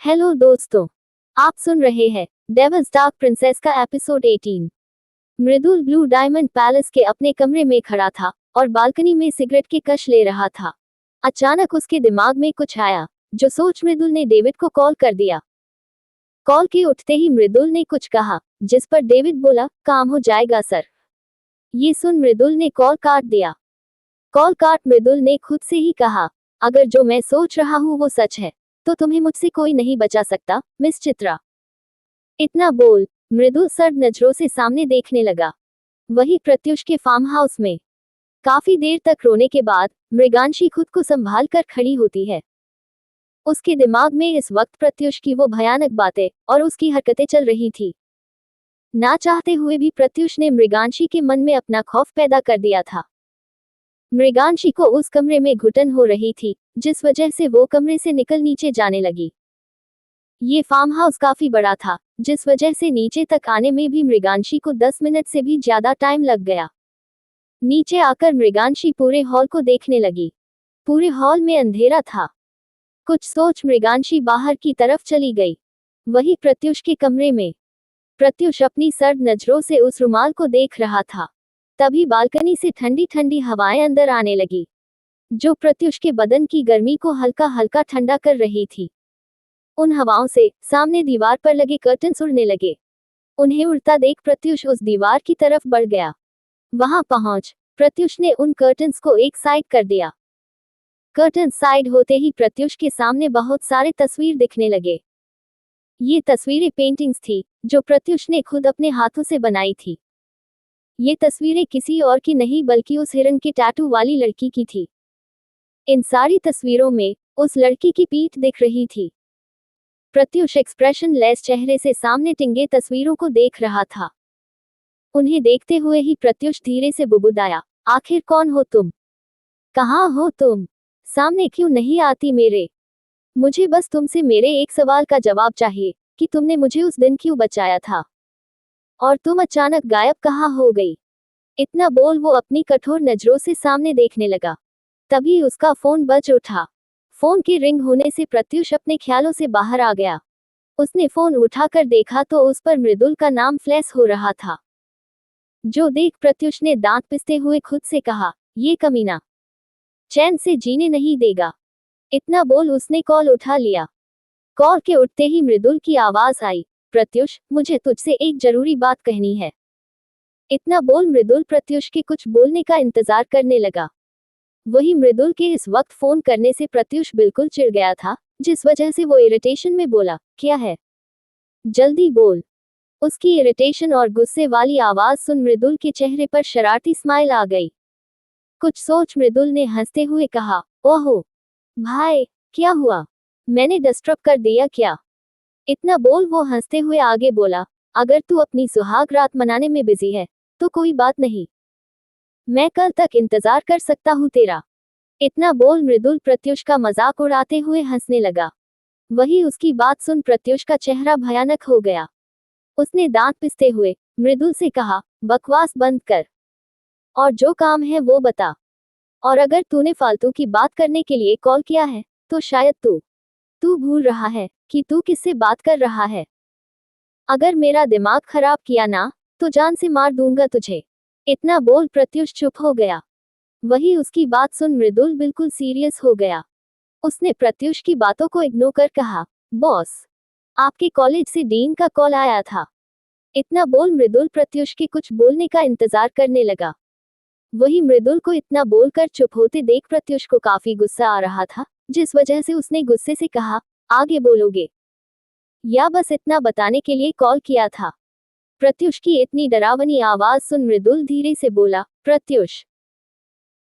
Hello दोस्तों, आप सुन रहे हैं डेविल्स डार्क प्रिंसेस का एपिसोड 18। मृदुल ब्लू डायमंड पैलेस के अपने कमरे में खड़ा था और बालकनी में सिगरेट की कश ले रहा था। अचानक उसके दिमाग में कुछ आया, जो सोच मृदुल ने डेविड को कॉल कर दिया। कॉल के उठते ही मृदुल ने कुछ कहा, जिस पर डेविड बोला, काम हो जाएगा सर। ये सुन मृदुल ने कॉल काट दिया। कॉल काट मृदुल ने खुद से ही कहा, अगर जो मैं सोच रहा हूँ वो सच है तो तुम्हें मुझसे कोई नहीं बचा सकता, मिस चित्रा। इतना बोल मृदुल सर्द नजरों से सामने देखने लगा। वही प्रत्युष के फार्म हाउस में काफी देर तक रोने के बाद मृगांशी खुद को संभाल कर खड़ी होती है। उसके दिमाग में इस वक्त प्रत्युष की वो भयानक बातें और उसकी हरकतें चल रही थी। ना चाहते हुए भी प्रत्युष ने मृगांशी के मन में अपना खौफ पैदा कर दिया था। मृगांशी को उस कमरे में घुटन हो रही थी, जिस वजह से वो कमरे से निकल नीचे जाने लगी। ये फार्म हाउस काफी बड़ा था, जिस वजह से नीचे तक आने में भी मृगांशी को 10 मिनट से भी ज्यादा टाइम लग गया। नीचे आकर मृगांशी पूरे हॉल को देखने लगी। पूरे हॉल में अंधेरा था। कुछ सोच मृगांशी बाहर की तरफ चली गई। वही प्रत्युष के कमरे में प्रत्युष अपनी सर्द नजरों से उस रुमाल को देख रहा था। तभी बालकनी से ठंडी ठंडी हवाएं अंदर आने लगी, जो प्रत्युष के बदन की गर्मी को हल्का हल्का ठंडा कर रही थी। उन हवाओं से सामने दीवार पर लगे कर्टन्स उड़ने लगे। उन्हें उड़ता देख प्रत्युष उस दीवार की तरफ बढ़ गया। वहां पहुंच प्रत्युष ने उन कर्टन्स को एक साइड कर दिया। कर्टन साइड होते ही प्रत्युष के सामने बहुत सारे तस्वीर दिखने लगे। ये तस्वीरें पेंटिंग्स थी, जो प्रत्युष ने खुद अपने हाथों से बनाई थी। ये तस्वीरें किसी और की नहीं बल्कि उस हिरन के टैटू वाली लड़की की थी। इन सारी तस्वीरों में उस लड़की की पीठ दिख रही थी। प्रत्युष एक्सप्रेशन लेस चेहरे से सामने टिंगे तस्वीरों को देख रहा था। उन्हें देखते हुए ही प्रत्युष धीरे से बुदबुदाया, आखिर कौन हो तुम? कहाँ हो तुम? सामने क्यों नहीं आती मेरे? मुझे बस तुमसे मेरे एक सवाल का जवाब चाहिए कि तुमने मुझे उस दिन क्यों बचाया था और तुम अचानक गायब कहाँ हो गई? इतना बोल वो अपनी कठोर नजरों से सामने देखने लगा। तभी उसका फोन बज उठा। फोन के रिंग होने से प्रत्युष अपने ख्यालों से बाहर आ गया। उसने फोन उठाकर देखा तो उस पर मृदुल का नाम फ्लैश हो रहा था। जो देख प्रत्युष ने दांत पिसते हुए खुद से कहा, ये कमीना चैन से जीने नहीं देगा। इतना बोल उसने कॉल उठा लिया। कॉल के उठते ही मृदुल की आवाज आई, प्रत्युष, मुझे तुझसे एक जरूरी बात कहनी है। इतना बोल मृदुल प्रत्युष के कुछ बोलने का इंतजार करने लगा। वही मृदुल के इस वक्त फोन करने से प्रत्युष बिल्कुल चिढ़ गया था, जिस वजह से वो इरिटेशन में बोला, क्या है? जल्दी बोल। उसकी इरिटेशन और गुस्से वाली आवाज सुन मृदुल के चेहरे पर शरारती स्माइल आ गई। कुछ सोच मृदुल ने हंसते हुए कहा, ओहो भाई, क्या हुआ? मैंने डिस्टर्ब कर दिया क्या? इतना बोल वो हंसते हुए आगे बोला, अगर तू अपनी सुहाग रात मनाने में बिजी है तो कोई बात नहीं, मैं कल तक इंतजार कर सकता हूँ तेरा। इतना बोल मृदुल प्रत्युष का मजाक उड़ाते हुए हंसने लगा। वही उसकी बात सुन प्रत्युष का चेहरा भयानक हो गया। उसने दांत पिसते हुए मृदुल से कहा, बकवास बंद कर और जो काम है वो बता। और अगर तूने फालतू की बात करने के लिए कॉल किया है तो शायद तू भूल रहा है कि तू किससे बात कर रहा है। अगर मेरा दिमाग खराब किया ना तो जान से मार दूंगा तुझे। इतना बोल प्रत्युष चुप हो गया। वही उसकी बात सुन मृदुल बिल्कुल सीरियस हो गया। उसने प्रत्युष की बातों को इग्नोर कर कहा, बॉस, आपके कॉलेज से डीन का कॉल आया था। इतना बोल मृदुल प्रत्युष के कुछ बोलने का इंतजार करने लगा। वही मृदुल को इतना बोलकर चुप होते देख प्रत्युष को काफी गुस्सा आ रहा था, जिस वजह से उसने गुस्से से कहा, आगे बोलोगे या बस इतना बताने के लिए कॉल किया था? प्रत्युष की इतनी डरावनी आवाज सुन मृदुल धीरे से बोला, प्रत्युष,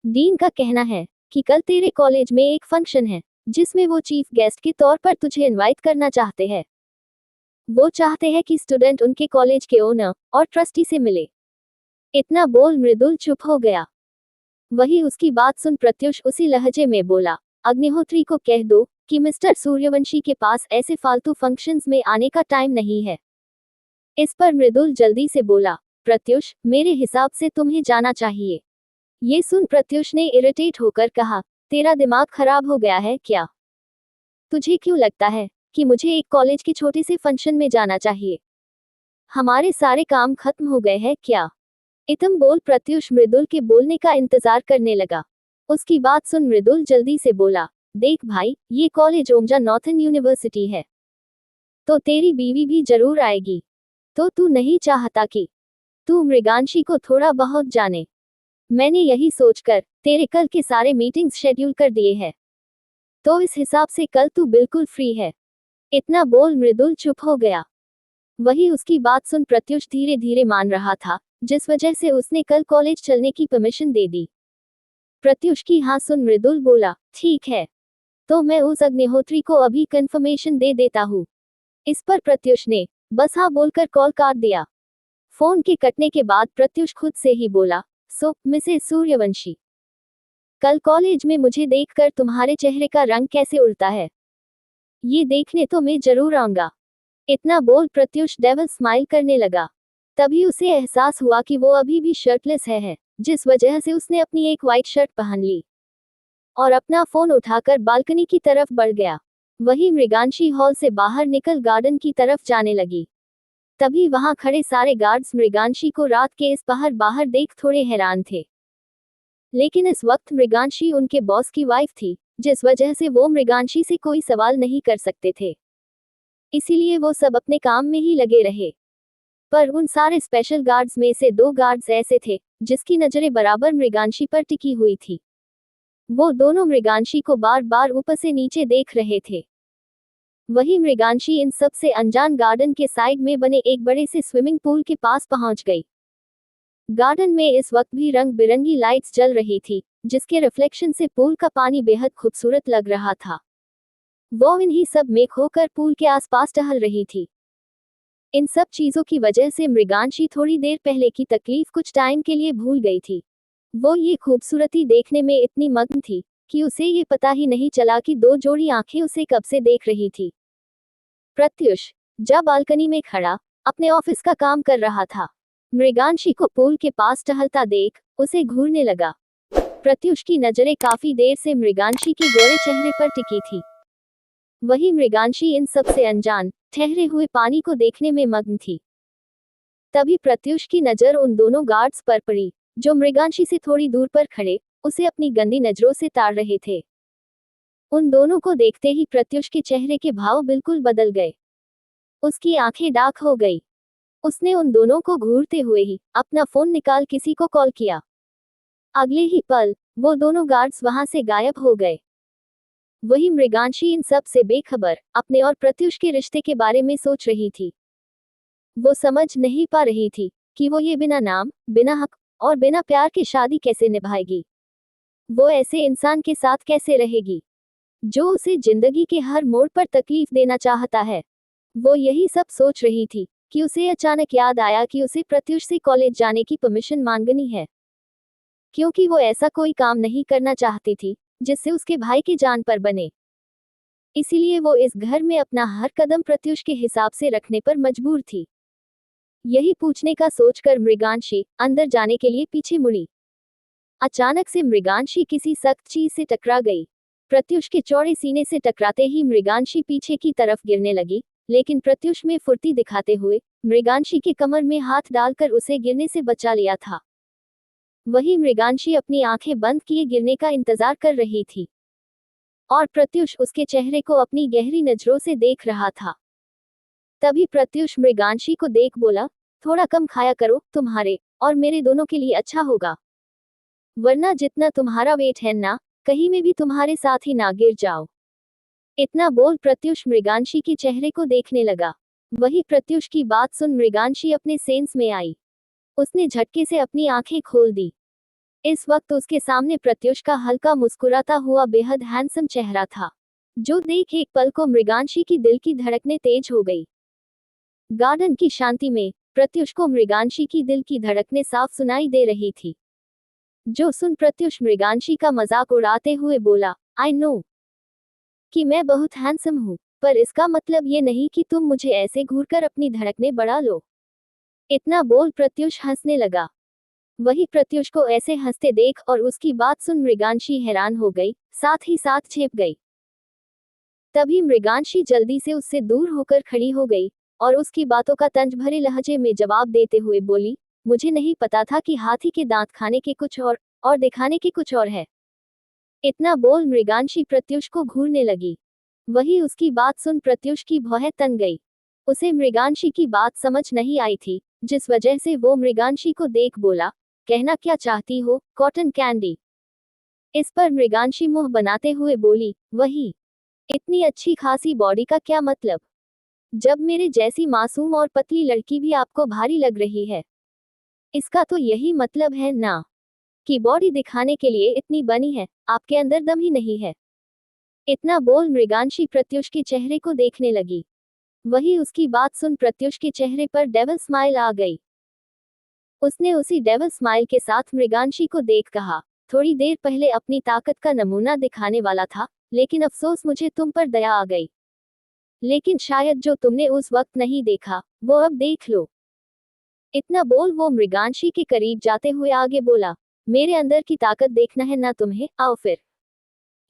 डीन का कहना है कि कल तेरे कॉलेज में एक फंक्शन है, जिसमें वो चीफ गेस्ट के तौर पर तुझे इनवाइट करना चाहते हैं। वो चाहते हैं कि स्टूडेंट उनके कॉलेज के ओनर और ट्रस्टी से मिले। इतना बोल मृदुल चुप हो गया। वही उसकी बात सुन प्रत्युष उसी लहजे में बोला, अग्निहोत्री को कह दो कि मिस्टर सूर्यवंशी के पास ऐसे फालतू फंक्शंस में आने का टाइम नहीं है। इस पर मृदुल जल्दी से बोला, प्रत्युष, मेरे हिसाब से तुम्हें जाना चाहिए। ये सुन प्रत्युष ने इरिटेट होकर कहा, तेरा दिमाग खराब हो गया है क्या? तुझे क्यों लगता है कि मुझे एक कॉलेज के छोटे से फंक्शन में जाना चाहिए। हमारे सारे काम खत्म हो गए हैं क्या? इतम बोल प्रत्युष मृदुल के बोलने का इंतजार करने लगा। उसकी बात सुन मृदुल जल्दी से बोला, देख भाई, ये कॉलेज ओमजा नॉर्थन यूनिवर्सिटी है, तो तेरी बीवी भी जरूर आएगी। तो तू नहीं चाहता कि तू मृगांशी को थोड़ा बहुत जाने? मैंने यही सोचकर तेरे कल के सारे मीटिंग्स शेड्यूल कर दिए हैं, तो इस हिसाब से कल तू बिल्कुल फ्री है। इतना बोल मृदुल चुप हो गया। वही उसकी बात सुन प्रत्युष धीरे धीरे मान रहा था, जिस वजह से उसने कल कॉलेज चलने की परमिशन दे दी। प्रत्युष की हाँ सुन मृदुल बोला, ठीक है, तो मैं उस अग्निहोत्री को अभी कंफर्मेशन दे देता हूँ। इस पर प्रत्युष ने बस हाँ बोलकर कॉल काट दिया। फोन के कटने के बाद प्रत्युष खुद से ही बोला, सो मिसेस सूर्यवंशी, कल कॉलेज में मुझे देखकर तुम्हारे चेहरे का रंग कैसे उड़ता है, ये देखने तो मैं जरूर आऊंगा। इतना बोल प्रत्युष डेविल स्माइल करने लगा। तभी उसे एहसास हुआ कि वो अभी भी शर्टलेस है, जिस वजह से उसने अपनी एक व्हाइट शर्ट पहन ली और अपना फोन उठाकर बालकनी की तरफ बढ़ गया। वही मृगांशी हॉल से बाहर निकल गार्डन की तरफ जाने लगी। तभी वहां खड़े सारे गार्ड्स मृगांशी को रात के इस पहर बाहर देख थोड़े हैरान थे। लेकिन इस वक्त मृगांशी उनके बॉस की वाइफ थी, जिस वजह से वो मृगांशी से कोई सवाल नहीं कर सकते थे। इसीलिए वो सब अपने काम में ही लगे रहे। पर उन सारे स्पेशल गार्ड्स में से 2 गार्ड्स ऐसे थे जिसकी नजरें बराबर मृगांशी पर टिकी हुई थी। वो दोनों मृगांशी को बार बार ऊपर से नीचे देख रहे थे। वही मृगांशी इन सब से अनजान गार्डन के साइड में बने एक बड़े से स्विमिंग पूल के पास पहुंच गई। गार्डन में इस वक्त भी रंग बिरंगी लाइट्स जल रही थी, जिसके रिफ्लेक्शन से पूल का पानी बेहद खूबसूरत लग रहा था। वो इन्हीं सब में खोकर पूल के आसपास टहल रही थी। इन सब चीजों की वजह से मृगांशी थोड़ी देर पहले की तकलीफ कुछ टाइम के लिए भूल गई थी। वो ये खूबसूरती देखने में इतनी मग्न थी कि उसे ये पता ही नहीं चला कि 2 जोड़ी आंखें उसे कब से देख रही थी। प्रत्युष जब बालकनी में खड़ा अपने ऑफिस का काम कर रहा था, मृगांशी को पूल के पास टहलता देख उसे घूरने लगा। प्रत्युष की नजरें काफी देर से मृगांशी के गोरे चेहरे पर टिकी थी। वही मृगांशी इन सब से अनजान ठहरे हुए पानी को देखने में मग्न थी। तभी प्रत्युष की नजर उन दोनों गार्ड्स पर पड़ी, जो मृगांशी से थोड़ी दूर पर खड़े उसे अपनी गंदी नजरों से ताड़ रहे थे। उन दोनों को देखते ही प्रत्युष के चेहरे के भाव बिल्कुल बदल गए। उसकी आंखें डार्क हो गई। उसने उन दोनों को घूरते हुए ही अपना फोन निकाल किसी को कॉल किया। अगले ही पल वो दोनों गार्ड्स वहां से गायब हो गए। वही मृगांशी इन सब से बेखबर अपने और प्रत्युष के रिश्ते के बारे में सोच रही थी। वो समझ नहीं पा रही थी कि वो ये बिना नाम, बिना हक और बिना प्यार के शादी कैसे निभाएगी। वो ऐसे इंसान के साथ कैसे रहेगी जो उसे जिंदगी के हर मोड़ पर तकलीफ देना चाहता है। वो यही सब सोच रही थी कि उसे अचानक याद आया कि उसे प्रत्युष से कॉलेज जाने की परमिशन मांगनी है, क्योंकि वो ऐसा कोई काम नहीं करना चाहती थी जिससे उसके भाई की जान पर बने। इसीलिए वो इस घर में अपना हर कदम प्रत्युष के हिसाब से रखने पर मजबूर थी। यही पूछने का सोचकर मृगांशी अंदर जाने के लिए पीछे मुड़ी। अचानक से मृगांशी किसी सख्त चीज से टकरा गई। प्रत्युष के चौड़े सीने से टकराते ही मृगांशी पीछे की तरफ गिरने लगी, लेकिन प्रत्युष में फुर्ती दिखाते हुए मृगांशी के कमर में हाथ डालकर उसे गिरने से बचा लिया था। वही मृगांशी अपनी आंखें बंद किए गिरने का इंतजार कर रही थी और प्रत्युष उसके चेहरे को अपनी गहरी नजरों से देख रहा था। तभी प्रत्युष मृगांशी को देख बोला, थोड़ा कम खाया करो, तुम्हारे और मेरे दोनों के लिए अच्छा होगा, वरना जितना तुम्हारा वेट है ना, कहीं में भी तुम्हारे साथ ही ना गिर जाओ। इतना बोल प्रत्युष मृगांशी के चेहरे को देखने लगा। वही प्रत्युष की बात सुन मृगांशी अपने सेंस में आई। उसने झटके से अपनी आंखें खोल दी। इस वक्त उसके सामने प्रत्युष का हल्का मुस्कुराता हुआ बेहद हैंडसम चेहरा था, जो देख एक पल को मृगांशी की दिल की धड़कनें तेज हो गई। गार्डन की शांति में प्रत्युष को मृगांशी की दिल की धड़कनें साफ सुनाई दे रही थी, जो सुन प्रत्युष मृगांशी का मजाक उड़ाते हुए बोला, आई नो कि मैं बहुत हैंडसम हूँ, पर इसका मतलब ये नहीं कि तुम मुझे ऐसे घूरकर अपनी धड़कनें बढ़ा लो। इतना बोल प्रत्युष हंसने लगा। वही प्रत्युष को ऐसे हंसते देख और उसकी बात सुन मृगांशी हैरान हो गई, साथ ही साथ चेप गई। तभी मृगांशी जल्दी से उससे दूर होकर खड़ी हो गई और उसकी बातों का तंज भरे लहजे में जवाब देते हुए बोली, मुझे नहीं पता था कि हाथी के दांत खाने के कुछ और दिखाने के कुछ और है। इतना बोल मृगांशी प्रत्युष को घूरने लगी। वही उसकी बात सुन प्रत्युष की भौहें तन गई। उसे मृगांशी की बात समझ नहीं आई थी, जिस वजह से वो मृगांशी को देख बोला, कहना क्या चाहती हो, कॉटन कैंडी। इस पर मृगांशी मुंह बनाते हुए बोली, वही। इतनी अच्छी खासी बॉडी का क्या मतलब, जब मेरे जैसी मासूम और पतली लड़की भी आपको भारी लग रही है। इसका तो यही मतलब है ना, कि बॉडी दिखाने के लिए इतनी बनी है, आपके अंदर दम ही नहीं है। इतना बोल मृगांशी प्रत्युष के चेहरे को देखने लगी। वही उसकी बात सुन प्रत्युष के चेहरे पर डेविल स्माइल आ गई। उसने उसी डेविल स्माइल के साथ मृगांशी को देख कहा, थोड़ी देर पहले अपनी ताकत का नमूना दिखाने वाला था, लेकिन अफसोस मुझे तुम पर दया आ गई। लेकिन शायद जो तुमने उस वक्त नहीं देखा, वो अब देख लो। इतना बोल वो मृगांशी के करीब जाते हुए आगे बोला, मेरे अंदर की ताकत देखना है ना तुम्हें, आओ फिर।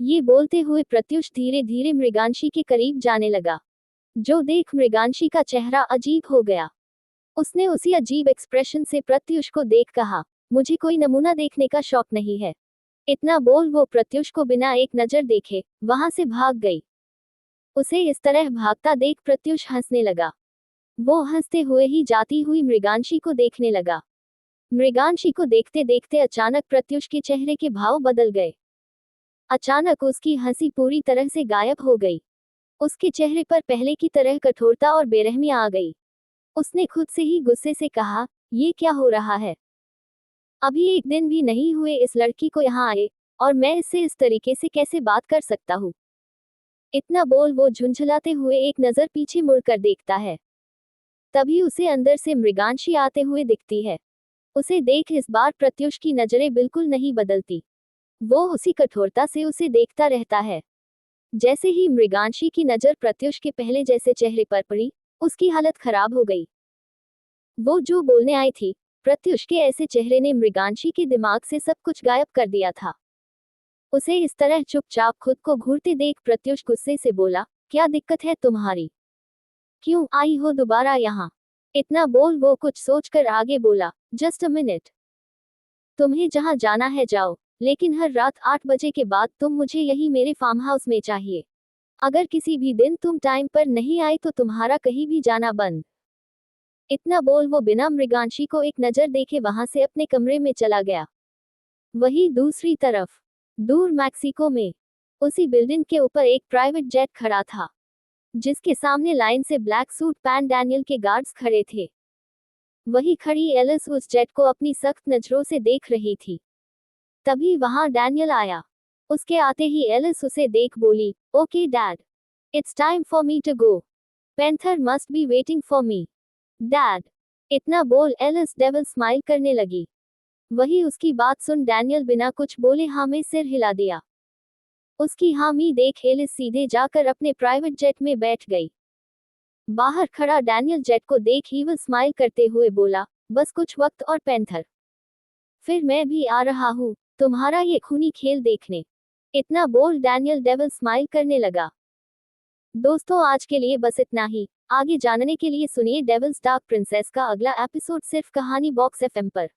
ये बोलते हुए प्रत्युष धीरे धीरे मृगांशी के करीब जाने लगा, जो देख मृगांशी का चेहरा अजीब हो गया। उसने उसी अजीब एक्सप्रेशन से प्रत्युष को देख कहा, मुझे कोई नमूना देखने का शौक नहीं है। इतना बोल वो प्रत्युष को बिना एक नजर देखे वहां से भाग गई। उसे इस तरह भागता देख प्रत्युष हंसने लगा। वो हंसते हुए ही जाती हुई मृगांशी को देखने लगा। मृगांशी को देखते देखते अचानक प्रत्युष के चेहरे के भाव बदल गए। अचानक उसकी हंसी पूरी तरह से गायब हो गई। उसके चेहरे पर पहले की तरह कठोरता और बेरहमी आ गई। उसने खुद से ही गुस्से से कहा, ये क्या हो रहा है? अभी एक दिन भी नहीं हुए इस लड़की को यहाँ आए, और मैं इससे इस तरीके से कैसे बात कर सकता हूँ? इतना बोल वो झुंझलाते हुए एक नजर पीछे मुड़कर देखता है। तभी उसे अंदर से मृगांशी आते हुए दिखती है। उसे देख इस बार प्रत्युष की नजरें बिल्कुल नहीं बदलती। वो उसी कठोरता से उसे देखता रहता है। जैसे ही मृगांशी की नजर प्रत्युष के पहले जैसे चेहरे पर पड़ी, उसकी हालत खराब हो गई। वो जो बोलने आई थी, प्रत्युष के ऐसे चेहरे ने मृगांशी के दिमाग से सब कुछ गायब कर दिया था। उसे इस तरह चुपचाप खुद को घूरते देख प्रत्युष गुस्से से बोला, क्या दिक्कत है तुम्हारी? क्यों आई हो दोबारा यहाँ? इतना बोल वो कुछ सोचकर आगे बोला, जस्ट अ मिनट। तुम्हें जहाँ जाना है जाओ, लेकिन हर रात 8 बजे के बाद तुम मुझे यही मेरे फार्म हाउस में चाहिए। अगर किसी भी दिन तुम टाइम पर नहीं आए तो तुम्हारा कहीं भी जाना बंद। इतना बोल वो बिना मृगांशी को एक नजर देखे वहां से अपने कमरे में चला गया। वहीं दूसरी तरफ, दूर मैक्सिको में, उसी बिल्डिंग के ऊपर एक प्राइवेट जेट खड़ा था, जिसके सामने लाइन से ब्लैक सूट पहन डैनियल के गार्ड्स खड़े थे। वही खड़ी एलिस उस जेट को अपनी सख्त नजरों से देख रही थी। तभी वहां डैनियल आया। उसके आते ही एलिस उसे देख बोली, okay dad, it's time for me to go. Panther must be waiting for me dad. इतना बोल एलिस डेविल स्माइल करने लगी। वही उसकी बात सुन डैनियल बिना कुछ बोले हाँ में सिर हिला दिया। उसकी हामी देख एलिस सीधे जाकर अपने प्राइवेट जेट में बैठ गई। बाहर खड़ा डैनियल जेट को देख ईविल स्माइल करते हुए बोला, बस कुछ वक्त और पेंथर, फिर मैं भी आ रहा हूँ तुम्हारा ये खूनी खेल देखने। इतना बोल डैनियल डेविल स्माइल करने लगा। दोस्तों आज के लिए बस इतना ही। आगे जानने के लिए सुनिए डेविल्स डार्क प्रिंसेस का अगला एपिसोड सिर्फ कहानी बॉक्स एफएम पर।